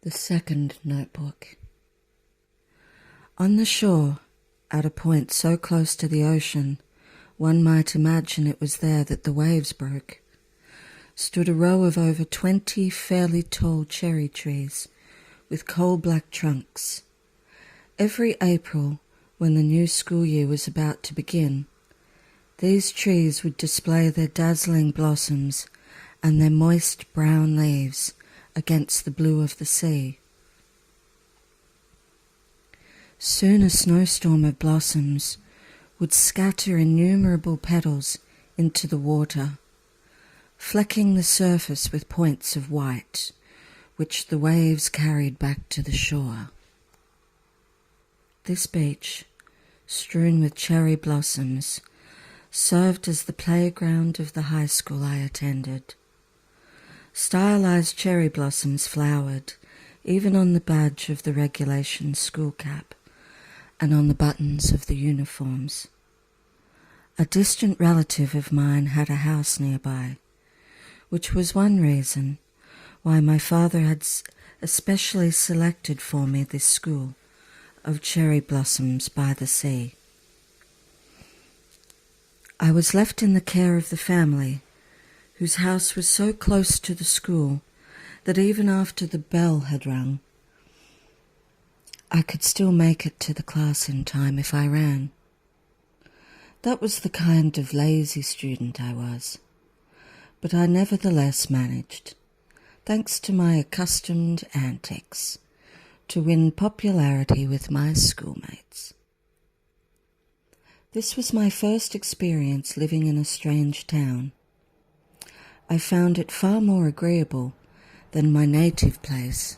The second notebook. On the shore, at a point so close to the ocean, one might imagine it was there that the waves broke, stood a row of over 20 fairly tall cherry trees with coal-black trunks. Every April, when the new school year was about to begin, these trees would display their dazzling blossoms and their moist brown leaves against the blue of the sea. Soon a snowstorm of blossoms would scatter innumerable petals into the water, flecking the surface with points of white, which the waves carried back to the shore. This beach, strewn with cherry blossoms, served as the playground of the high school I attended. Stylized cherry blossoms flowered even on the badge of the regulation school cap and on the buttons of the uniforms. A distant relative of mine had a house nearby, which was one reason why my father had especially selected for me this school of cherry blossoms by the sea. I was left in the care of the family, whose house was so close to the school that even after the bell had rung, I could still make it to the class in time if I ran. That was the kind of lazy student I was, but I nevertheless managed, thanks to my accustomed antics, to win popularity with my schoolmates. This was my first experience living in a strange town. I found it far more agreeable than my native place.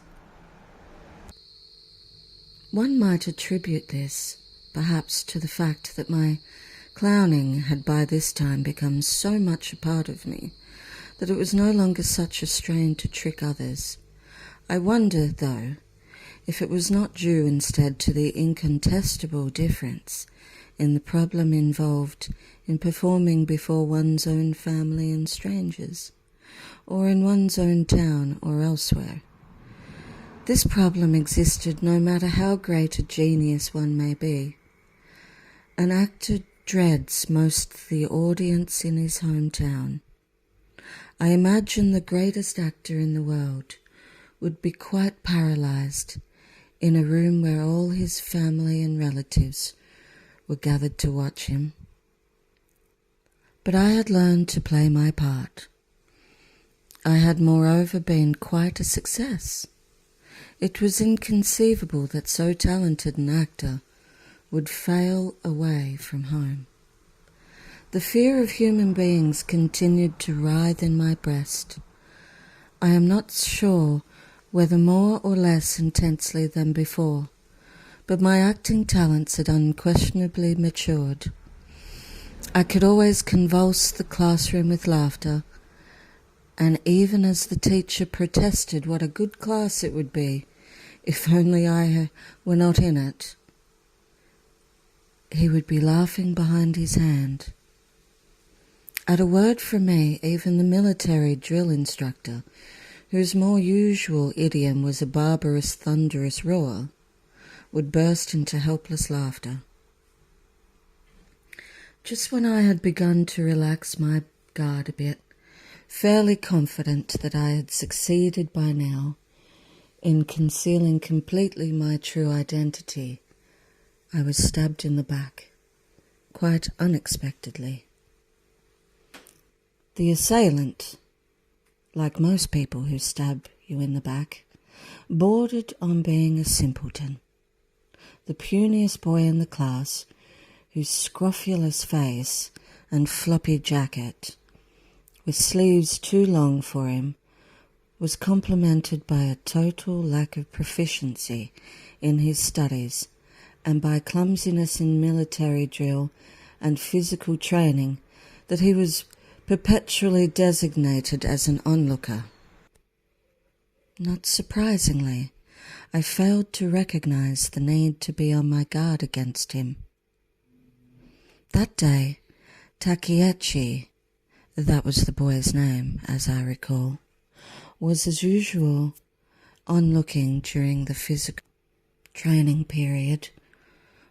One might attribute this, perhaps, to the fact that my clowning had by this time become so much a part of me that it was no longer such a strain to trick others. I wonder, though, if it was not due instead to the incontestable difference in the problem involved in performing before one's own family and strangers, or in one's own town or elsewhere. This problem existed no matter how great a genius one may be. An actor dreads most the audience in his hometown. I imagine the greatest actor in the world would be quite paralyzed in a room where all his family and relatives were gathered to watch him. But I had learned to play my part. I had moreover been quite a success. It was inconceivable that so talented an actor would fail away from home. The fear of human beings continued to writhe in my breast. I am not sure whether more or less intensely than before, but my acting talents had unquestionably matured. I could always convulse the classroom with laughter, and even as the teacher protested what a good class it would be if only I were not in it, he would be laughing behind his hand. At a word from me, even the military drill instructor, whose more usual idiom was a barbarous, thunderous roar, would burst into helpless laughter. Just when I had begun to relax my guard a bit, fairly confident that I had succeeded by now in concealing completely my true identity, I was stabbed in the back, quite unexpectedly. The assailant, like most people who stab you in the back, bordered on being a simpleton. The puniest boy in the class, whose scrofulous face and floppy jacket, with sleeves too long for him, was complemented by a total lack of proficiency in his studies and by clumsiness in military drill and physical training, that he was perpetually designated as an onlooker. Not surprisingly, I failed to recognize the need to be on my guard against him. That day, Takiechi, that was the boy's name, as I recall, was as usual onlooking during the physical training period,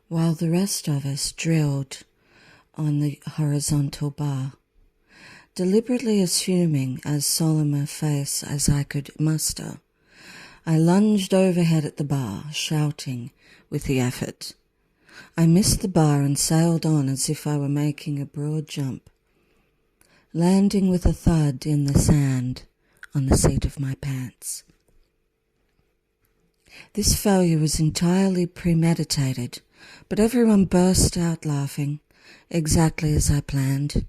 while the rest of us drilled on the horizontal bar, deliberately assuming as solemn a face as I could muster. I lunged overhead at the bar, shouting with the effort. I missed the bar and sailed on as if I were making a broad jump, landing with a thud in the sand on the seat of my pants. This failure was entirely premeditated, but everyone burst out laughing, exactly as I planned.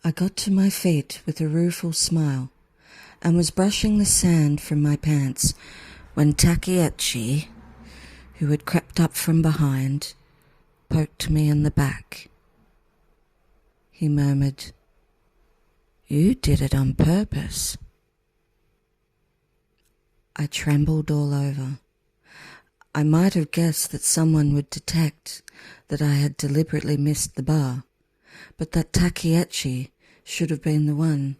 I got to my feet with a rueful smile and was brushing the sand from my pants when Takiechi, who had crept up from behind, poked me in the back. He murmured, "You did it on purpose." I trembled all over. I might have guessed that someone would detect that I had deliberately missed the bar, but that Takiechi should have been the one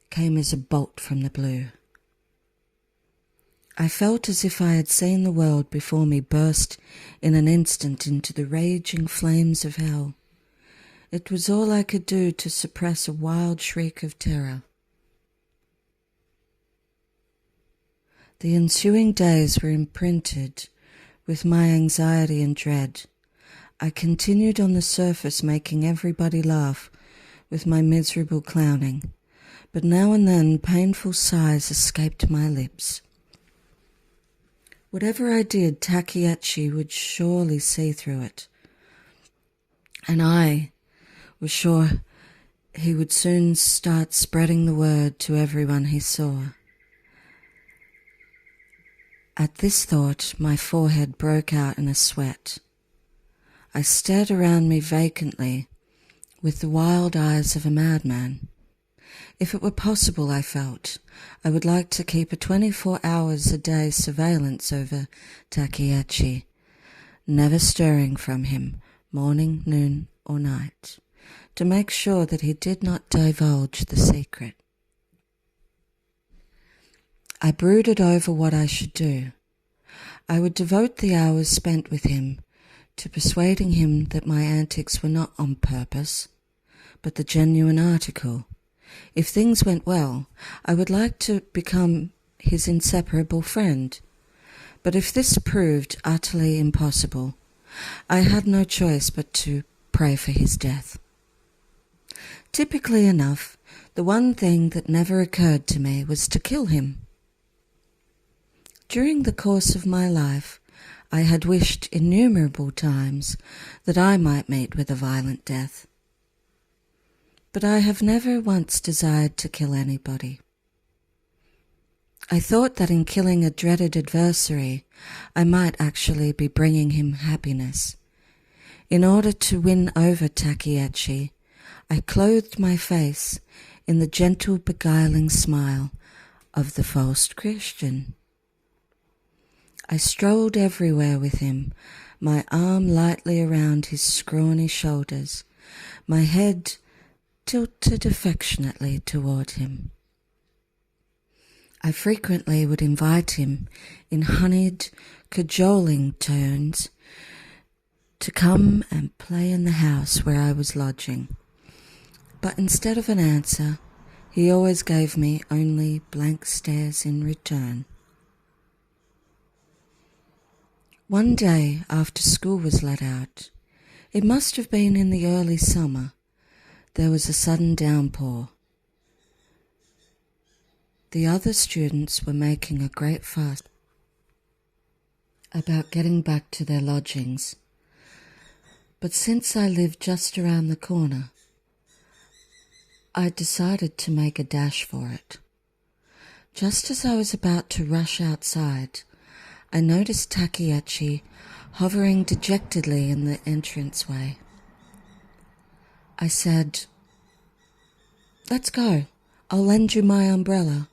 came as a bolt from the blue. I felt as if I had seen the world before me burst in an instant into the raging flames of hell. It was all I could do to suppress a wild shriek of terror. The ensuing days were imprinted with my anxiety and dread. I continued on the surface making everybody laugh with my miserable clowning, but now and then painful sighs escaped my lips. Whatever I did, Takiechi would surely see through it, and I was sure he would soon start spreading the word to everyone he saw. At this thought, my forehead broke out in a sweat. I stared around me vacantly, with the wild eyes of a madman. If it were possible, I felt, I would like to keep a 24 hours a day surveillance over Takiechi, never stirring from him, morning, noon, or night, to make sure that he did not divulge the secret. I brooded over what I should do. I would devote the hours spent with him to persuading him that my antics were not on purpose, but the genuine article. If things went well, I would like to become his inseparable friend. But if this proved utterly impossible, I had no choice but to pray for his death. Typically enough, the one thing that never occurred to me was to kill him. During the course of my life, I had wished innumerable times that I might meet with a violent death. But I have never once desired to kill anybody. I thought that in killing a dreaded adversary, I might actually be bringing him happiness. In order to win over Takiechi, I clothed my face in the gentle, beguiling smile of the false Christian. I strolled everywhere with him, my arm lightly around his scrawny shoulders, my head tilted affectionately toward him. I frequently would invite him in honeyed, cajoling tones to come and play in the house where I was lodging. But instead of an answer, he always gave me only blank stares in return. One day, after school was let out, it must have been in the early summer, there was a sudden downpour. The other students were making a great fuss about getting back to their lodgings, but since I lived just around the corner, I decided to make a dash for it. Just as I was about to rush outside, I noticed Takiechi hovering dejectedly in the entranceway. I said, "Let's go. I'll lend you my umbrella."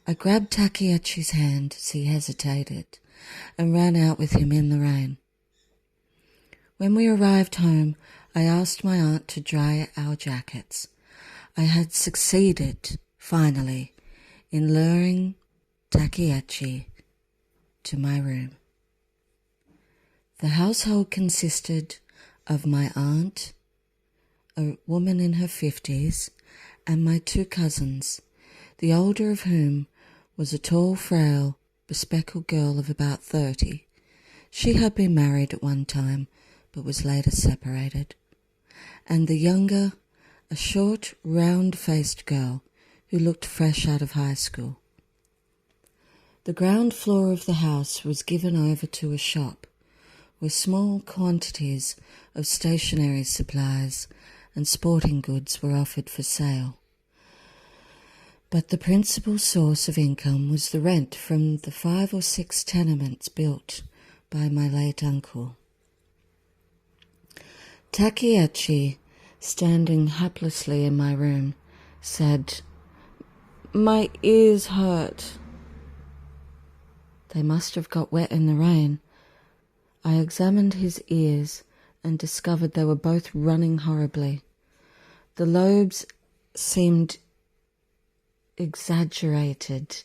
I grabbed Takiechi's hand as he hesitated and ran out with him in the rain. When we arrived home, I asked my aunt to dry our jackets. I had succeeded, finally, in luring Takeachi to my room. The household consisted of my aunt, a woman in her 50s, and my 2 cousins, the older of whom was a tall, frail, bespectacled girl of about 30. She had been married at one time, but was later separated. And the younger, a short, round-faced girl who looked fresh out of high school. The ground floor of the house was given over to a shop where small quantities of stationery supplies and sporting goods were offered for sale. But the principal source of income was the rent from the 5 or 6 tenements built by my late uncle. Takeachi, standing haplessly in my room, said, "My ears hurt." They must have got wet in the rain. I examined his ears and discovered they were both running horribly. The lobes seemed exaggerated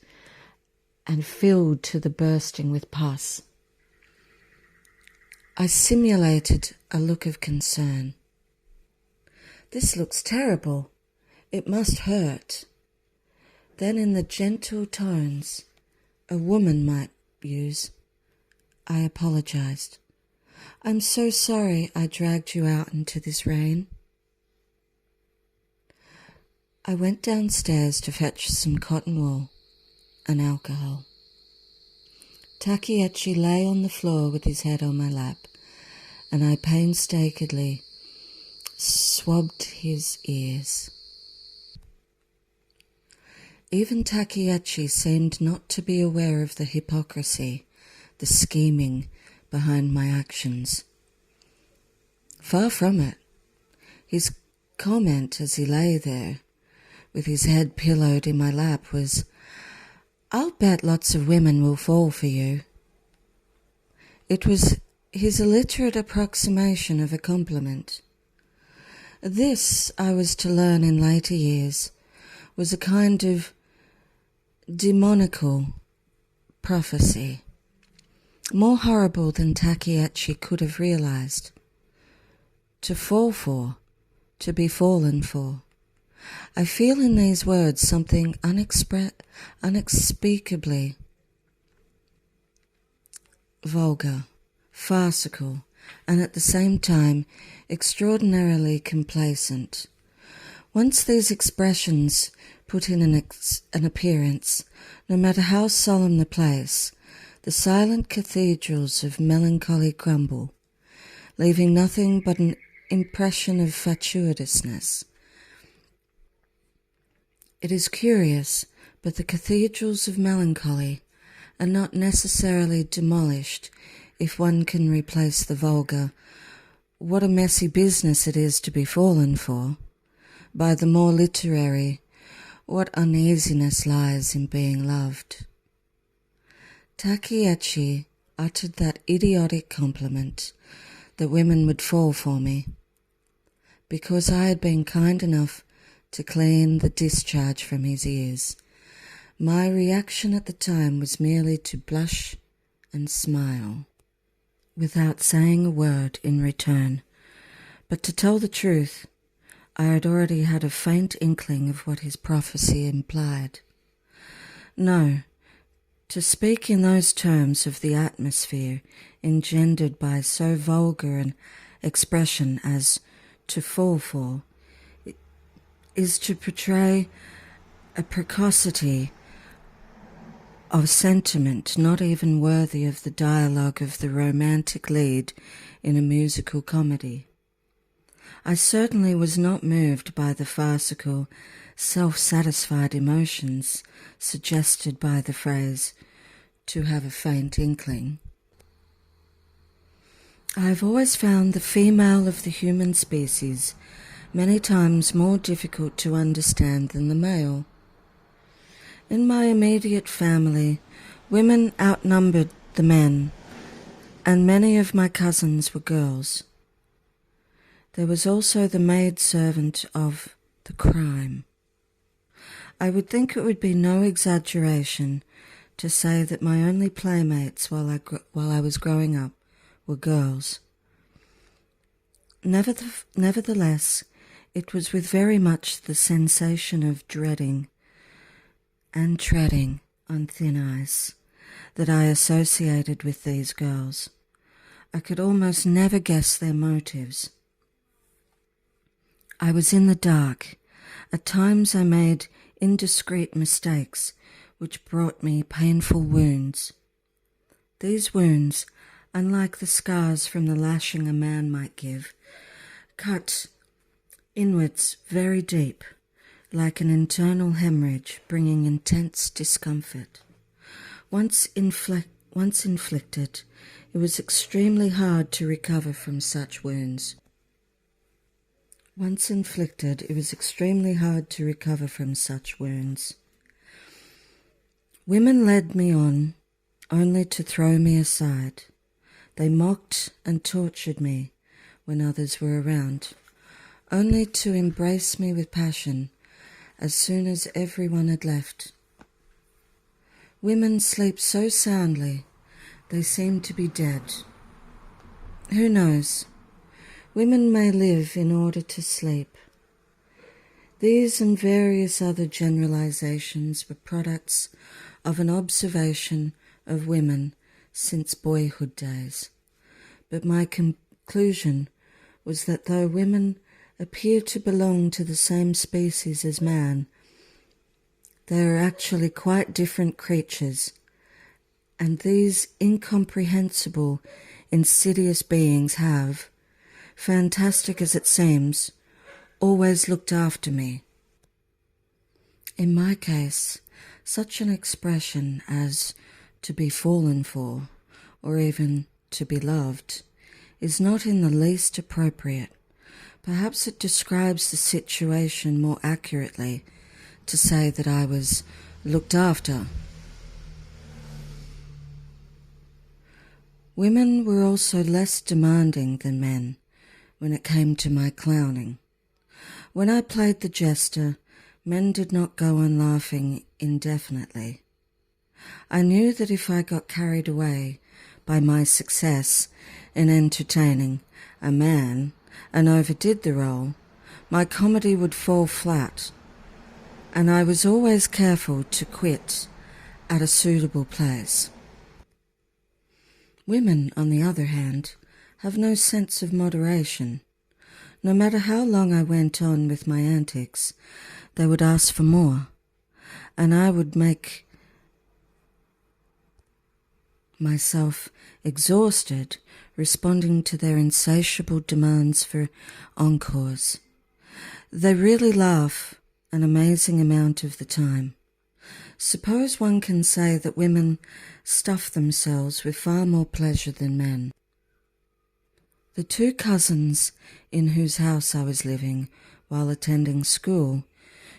and filled to the bursting with pus. I simulated a look of concern. "This looks terrible. It must hurt." Then in the gentle tones a woman might use, I apologized. "I'm so sorry I dragged you out into this rain." I went downstairs to fetch some cotton wool and alcohol. Takeachi lay on the floor with his head on my lap, and I painstakingly swabbed his ears. Even Takeachi seemed not to be aware of the hypocrisy, the scheming behind my actions. Far from it. His comment as he lay there, with his head pillowed in my lap, was, "I'll bet lots of women will fall for you." It was his illiterate approximation of a compliment. This, I was to learn in later years, was a kind of demoniacal prophecy, more horrible than Takeachi could have realized. To fall for, to be fallen for. I feel in these words something unspeakably vulgar, farcical, and at the same time extraordinarily complacent. Once these expressions put in an appearance, no matter how solemn the place, the silent cathedrals of melancholy crumble, leaving nothing but an impression of fatuousness. It is curious, but the cathedrals of melancholy are not necessarily demolished if one can replace the vulgar "what a messy business it is to be fallen for" by the more literary "what uneasiness lies in being loved." Takeachi uttered that idiotic compliment that women would fall for me, because I had been kind enough to clean the discharge from his ears. My reaction at the time was merely to blush and smile, without saying a word in return. But to tell the truth, I had already had a faint inkling of what his prophecy implied. No, to speak in those terms of the atmosphere engendered by so vulgar an expression as "to fall for" is to portray a precocity of sentiment not even worthy of the dialogue of the romantic lead in a musical comedy. I certainly was not moved by the farcical, self-satisfied emotions suggested by the phrase "to have a faint inkling." I have always found the female of the human species many times more difficult to understand than the male. In my immediate family, women outnumbered the men, and many of my cousins were girls. There was also the maid-servant of the crime. I would think it would be no exaggeration to say that my only playmates while I was growing up were girls. Nevertheless, it was with very much the sensation of dreading and treading on thin ice that I associated with these girls. I could almost never guess their motives. I was in the dark. At times I made indiscreet mistakes which brought me painful wounds. These wounds, unlike the scars from the lashing a man might give, cut inwards very deep, like an internal hemorrhage, bringing intense discomfort. Once inflicted, it was extremely hard to recover from such wounds. Women led me on, only to throw me aside. They mocked and tortured me when others were around, only to embrace me with passion as soon as everyone had left. Women sleep so soundly, they seem to be dead. Who knows? Women may live in order to sleep. These and various other generalizations were products of an observation of women since boyhood days. But my conclusion was that though women appear to belong to the same species as man, they are actually quite different creatures, and these incomprehensible, insidious beings have, fantastic as it seems, always looked after me. In my case, such an expression as to be fallen for, or even to be loved, is not in the least appropriate. Perhaps it describes the situation more accurately to say that I was looked after. Women were also less demanding than men when it came to my clowning. When I played the jester, men did not go on laughing indefinitely. I knew that if I got carried away by my success in entertaining a man and overdid the role, my comedy would fall flat, and I was always careful to quit at a suitable place. Women, on the other hand, have no sense of moderation. No matter how long I went on with my antics, they would ask for more, and I would make myself exhausted responding to their insatiable demands for encores. They really laugh an amazing amount of the time. Suppose one can say that women stuff themselves with far more pleasure than men. The two cousins in whose house I was living while attending school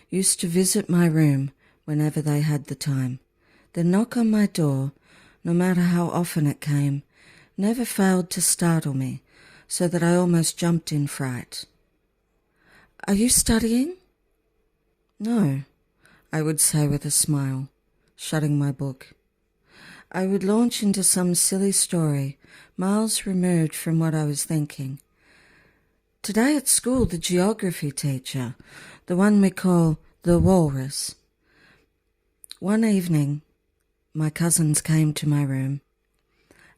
used to visit my room whenever they had the time. Their knock on my door, no matter how often it came, never failed to startle me, so that I almost jumped in fright. "Are you studying?" "No," I would say with a smile, shutting my book. I would launch into some silly story, miles removed from what I was thinking. Today at school, the geography teacher, the one we call the walrus. One evening, my cousins came to my room,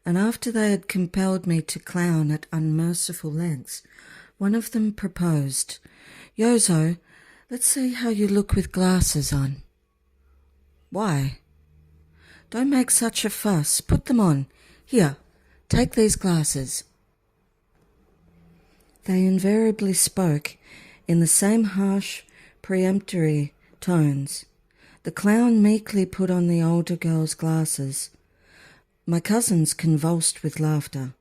and after they had compelled me to clown at unmerciful lengths, one of them proposed, "Yozo, let's see how you look with glasses on." "Why?" "Don't make such a fuss. Put them on. Here, take these glasses." They invariably spoke in the same harsh, peremptory tones. The clown meekly put on the older girl's glasses. My cousins convulsed with laughter.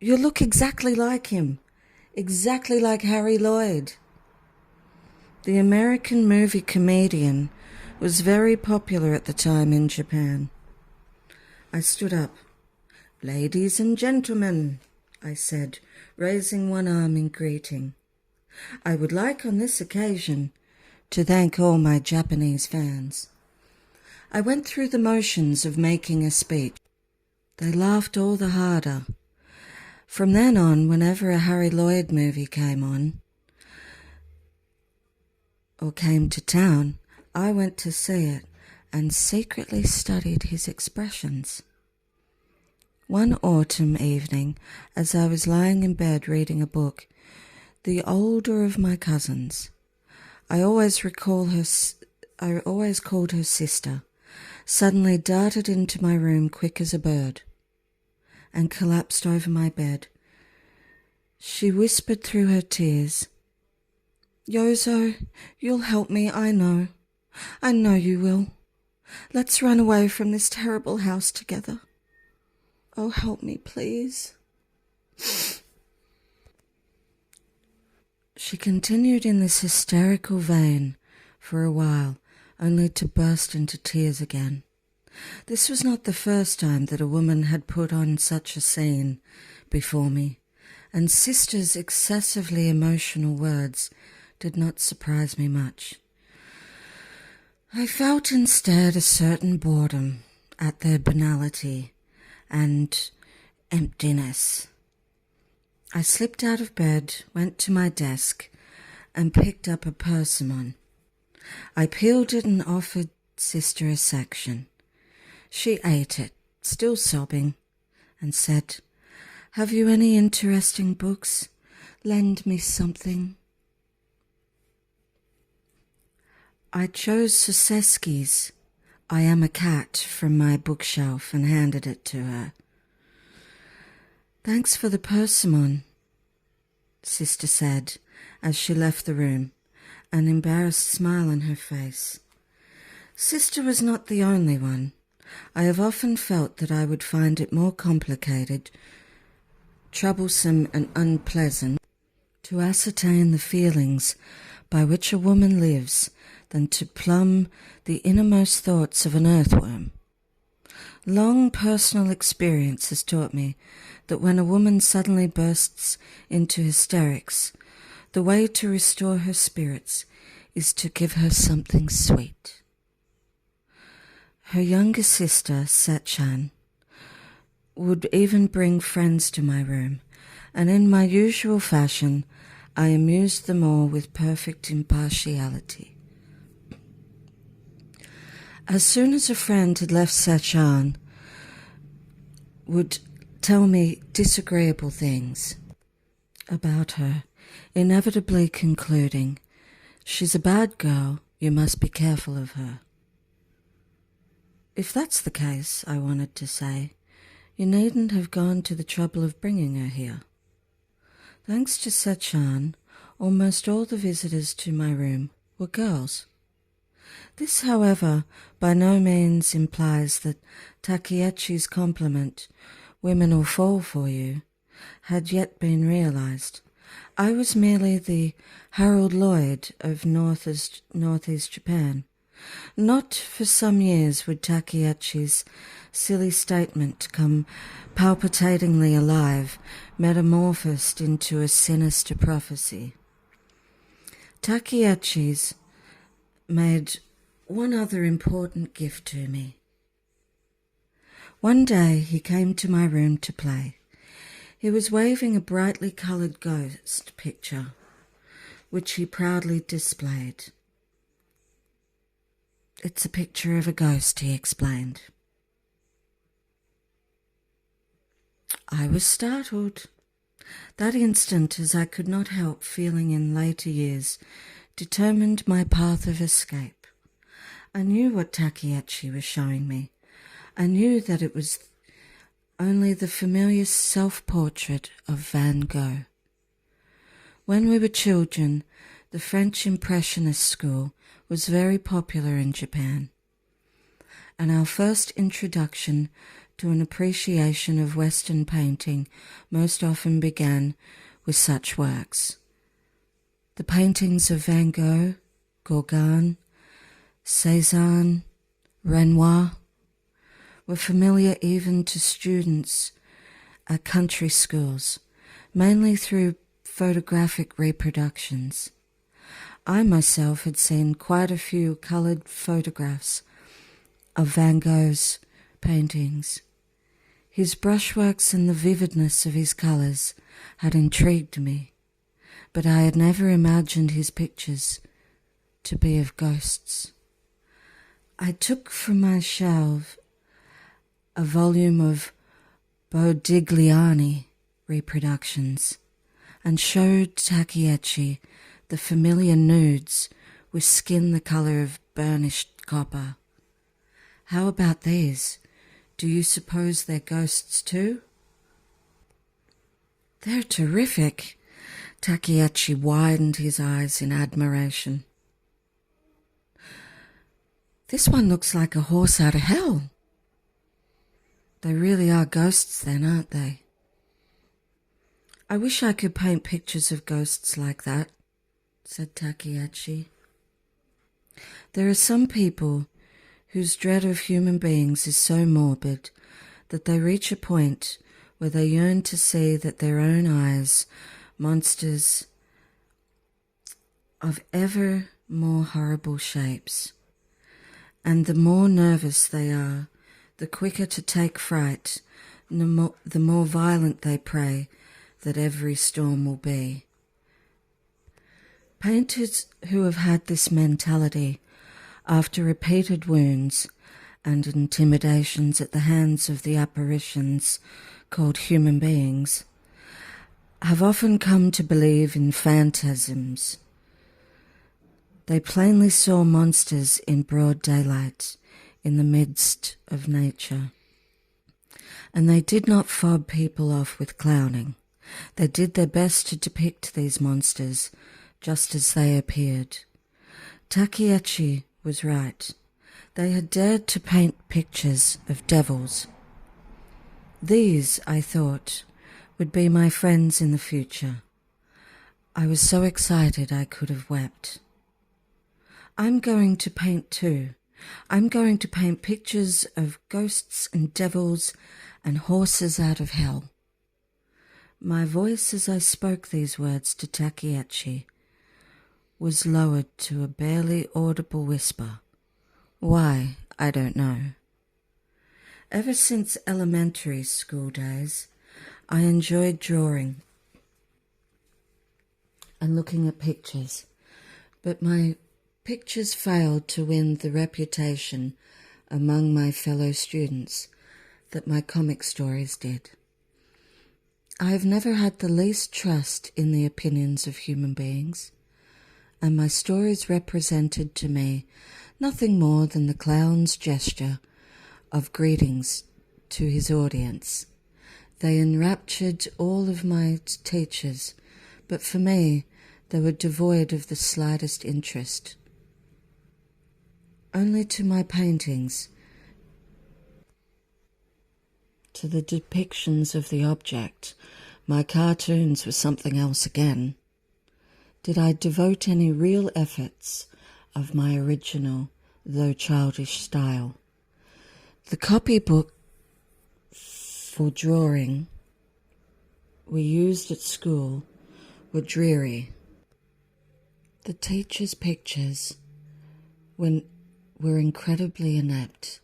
"You look exactly like him. Exactly like Harry Lloyd." The American movie comedian was very popular at the time in Japan. I stood up. "Ladies and gentlemen," I said, raising one arm in greeting. I would like on this occasion to thank all my Japanese fans. I went through the motions of making a speech. They laughed all the harder. From then on, whenever a Harry Lloyd movie came on, or came to town, I went to see it and secretly studied his expressions. One autumn evening, as I was lying in bed reading a book, the older of my cousins, I always called her sister, suddenly darted into my room quick as a bird and collapsed over my bed. She whispered through her tears, "Yozo, you'll help me, I know. I know you will. Let's run away from this terrible house together. Oh, help me, please." She continued in this hysterical vein for a while, only to burst into tears again. This was not the first time that a woman had put on such a scene before me, and Sister's excessively emotional words did not surprise me much. I felt instead a certain boredom at their banality and emptiness. I slipped out of bed, went to my desk, and picked up a persimmon. I peeled it and offered Sister a section. She ate it, still sobbing, and said, "Have you any interesting books? Lend me something." I chose Sosesky's "I Am a Cat" from my bookshelf and handed it to her. "Thanks for the persimmon," Sister said as she left the room, an embarrassed smile on her face. Sister was not the only one. I have often felt that I would find it more complicated, troublesome and unpleasant to ascertain the feelings by which a woman lives than to plumb the innermost thoughts of an earthworm. Long personal experience has taught me that when a woman suddenly bursts into hysterics, the way to restore her spirits is to give her something sweet. Her younger sister, Sechan, would even bring friends to my room, and in my usual fashion, I amused them all with perfect impartiality. As soon as a friend had left, Sechan would tell me disagreeable things about her, inevitably concluding, "She's a bad girl, you must be careful of her." If that's the case, I wanted to say, you needn't have gone to the trouble of bringing her here. Thanks to Sechan, almost all the visitors to my room were girls. This, however, by no means implies that Takiechi's compliment, "Women will fall for you," had yet been realized. I was merely the Harold Lloyd of Northeast Japan. Not for some years would Takiechi's silly statement come palpitatingly alive, metamorphosed into a sinister prophecy. Takiechi's made one other important gift to me. One day he came to my room to play. He was waving a brightly coloured ghost picture, which he proudly displayed. "It's a picture of a ghost," he explained. I was startled. That instant, as I could not help feeling in later years, determined my path of escape. I knew what Takiechi was showing me. I knew that it was only the familiar self-portrait of Van Gogh. When we were children, the French Impressionist school was very popular in Japan, and our first introduction to an appreciation of Western painting most often began with such works. The paintings of Van Gogh, Gauguin, Cézanne, Renoir were familiar even to students at country schools, mainly through photographic reproductions. I myself had seen quite a few coloured photographs of Van Gogh's paintings. His brushworks and the vividness of his colours had intrigued me, but I had never imagined his pictures to be of ghosts. I took from my shelf a volume of Bodigliani reproductions and showed Takiechi the familiar nudes with skin the colour of burnished copper. How about these? Do you suppose they're ghosts too? They're terrific. Takiechi widened his eyes in admiration. This one looks like a horse out of hell. They really are ghosts then, aren't they? I wish I could paint pictures of ghosts like that, said Takiechi. There are some people whose dread of human beings is so morbid that they reach a point where they yearn to see that their own eyes, monsters of ever more horrible shapes. And the more nervous they are, the quicker to take fright, the more violent they pray that every storm will be. Painters who have had this mentality after repeated wounds and intimidations at the hands of the apparitions called human beings have often come to believe in phantasms. They plainly saw monsters in broad daylight in the midst of nature. And they did not fob people off with clowning. They did their best to depict these monsters just as they appeared. Takiechi was right. They had dared to paint pictures of devils. These, I thought, would be my friends in the future. I was so excited I could have wept. I'm going to paint too. I'm going to paint pictures of ghosts and devils and horses out of hell. My voice as I spoke these words to Takiechi was lowered to a barely audible whisper. Why, I don't know. Ever since elementary school days, I enjoyed drawing and looking at pictures, but my pictures failed to win the reputation among my fellow students that my comic stories did. I have never had the least trust in the opinions of human beings, and my stories represented to me nothing more than the clown's gesture of greetings to his audience. They enraptured all of my teachers, but for me they were devoid of the slightest interest. Only to my paintings, to the depictions of the object, my cartoons were something else again, did I devote any real efforts of my original, though childish style. The copybook for drawing we used at school were dreary. The teacher's pictures were incredibly inept,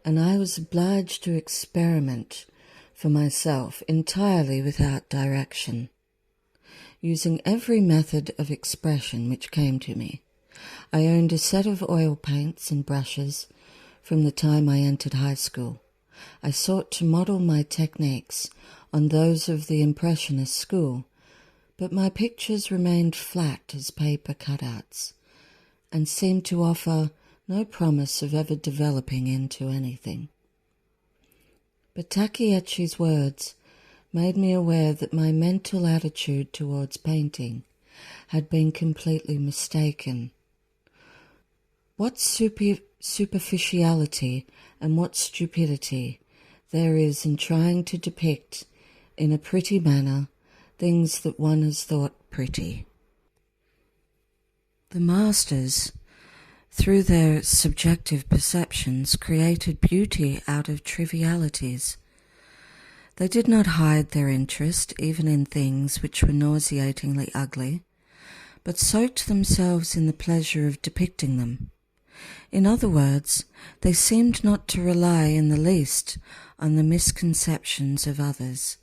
and I was obliged to experiment for myself entirely without direction, using every method of expression which came to me. I owned a set of oil paints and brushes from the time I entered high school. I sought to model my techniques on those of the Impressionist school, but my pictures remained flat as paper cutouts and seemed to offer no promise of ever developing into anything. But Takiechi's words made me aware that my mental attitude towards painting had been completely mistaken. What superficiality and what stupidity there is in trying to depict in a pretty manner things that one has thought pretty. The masters, through their subjective perceptions, created beauty out of trivialities. They did not hide their interest even in things which were nauseatingly ugly, but soaked themselves in the pleasure of depicting them. In other words, they seemed not to rely in the least on the misconceptions of others.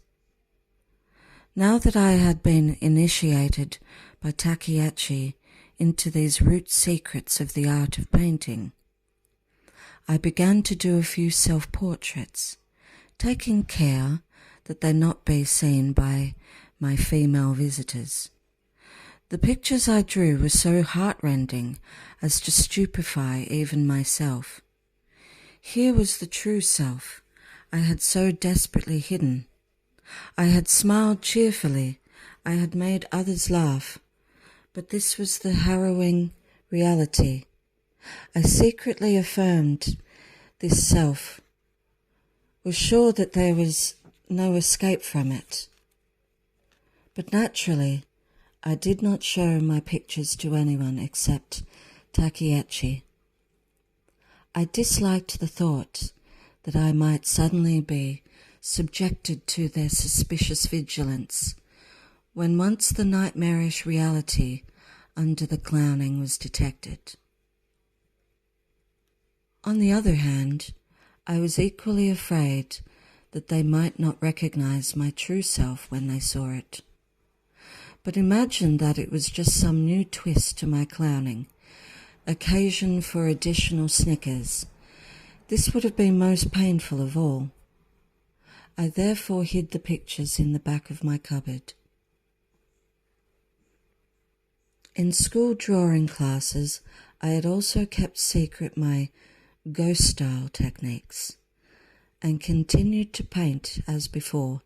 Now that I had been initiated by Takeachi into these root secrets of the art of painting, I began to do a few self-portraits, taking care that they not be seen by my female visitors. The pictures I drew were so heartrending as to stupefy even myself. Here was the true self I had so desperately hidden. I had smiled cheerfully, I had made others laugh, but this was the harrowing reality. I secretly affirmed this self, was sure that there was no escape from it. But naturally, I did not show my pictures to anyone except Takeachi. I disliked the thought that I might suddenly be subjected to their suspicious vigilance when once the nightmarish reality under the clowning was detected. On the other hand, I was equally afraid that they might not recognize my true self when they saw it. But imagine that it was just some new twist to my clowning, occasion for additional snickers. This would have been most painful of all. I therefore hid the pictures in the back of my cupboard. In school drawing classes, I had also kept secret my ghost-style techniques and continued to paint as before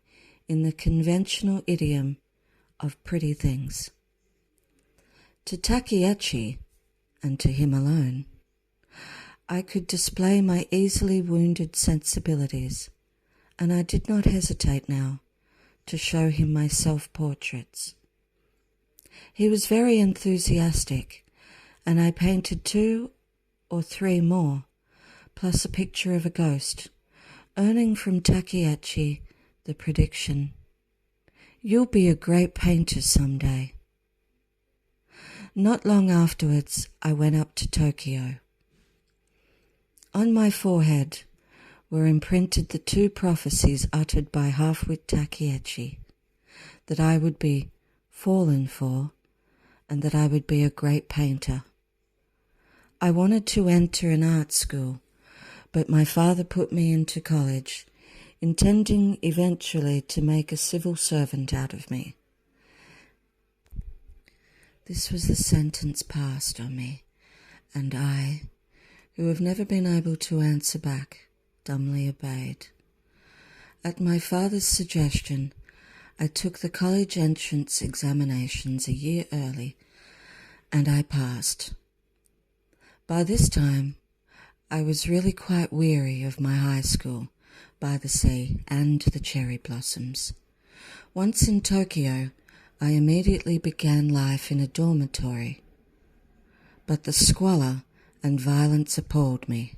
in the conventional idiom of pretty things. To Takeachi, and to him alone, I could display my easily wounded sensibilities, and I did not hesitate now to show him my self-portraits. He was very enthusiastic, and I painted 2 or 3 more, plus a picture of a ghost, earning from Takeachi the prediction, "You'll be a great painter someday." Not long afterwards, I went up to Tokyo. On my forehead were imprinted the 2 prophecies uttered by half-wit Takeachi, that I would be fallen for and that I would be a great painter. I wanted to enter an art school, but my father put me into college, intending eventually to make a civil servant out of me. This was the sentence passed on me, and I, who have never been able to answer back, dumbly obeyed. At my father's suggestion, I took the college entrance examinations a year early, and I passed. By this time, I was really quite weary of my high school by the sea and the cherry blossoms. Once in Tokyo, I immediately began life in a dormitory, but the squalor and violence appalled me.